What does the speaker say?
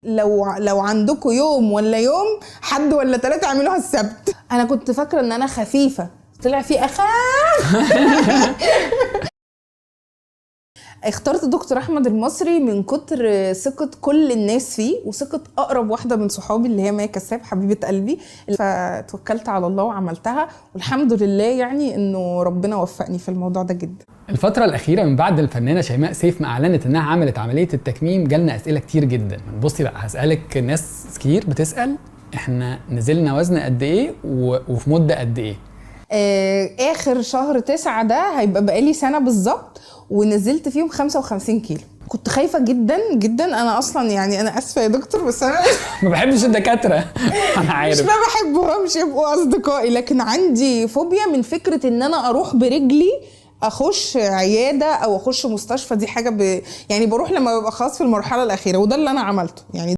لو عندكم يوم ولا يوم حد ولا 3 اعملوها السبت. انا كنت فاكره ان انا خفيفه، طلع في اخاف. اخترت دكتور احمد المصري من كتر ثقه كل الناس فيه وثقه اقرب واحده من صحابي اللي هي مايا كساب حبيبه قلبي، فتوكلت على الله وعملتها والحمد لله يعني انه ربنا وفقني في الموضوع ده جدا. الفترة الأخيرة من بعد الفنانة شيماء سيف ما أعلنت إنها عملت عملية التكميم جالنا أسئلة كتير جدا. بصي بقى هسألك، ناس كتير بتسأل إحنا نزلنا وزن قد إيه وفي مدة قد إيه؟ آخر شهر 9 ده هيبقى بقالي سنة بالظبط ونزلت فيهم 55 كيلو. كنت خايفة جدا جدا، أنا أصلا يعني أنا أسفة يا دكتور بس أنا ما بحبش الدكاترة. أنا عارف مش ما بحبهمش يبقوا أصدقائي، لكن عندي فوبيا من فكرة إن أنا أروح برجلي اخش عياده او اخش مستشفى. دي حاجه يعني بروح لما ببقى خلاص في المرحله الاخيره، وده اللي انا عملته يعني.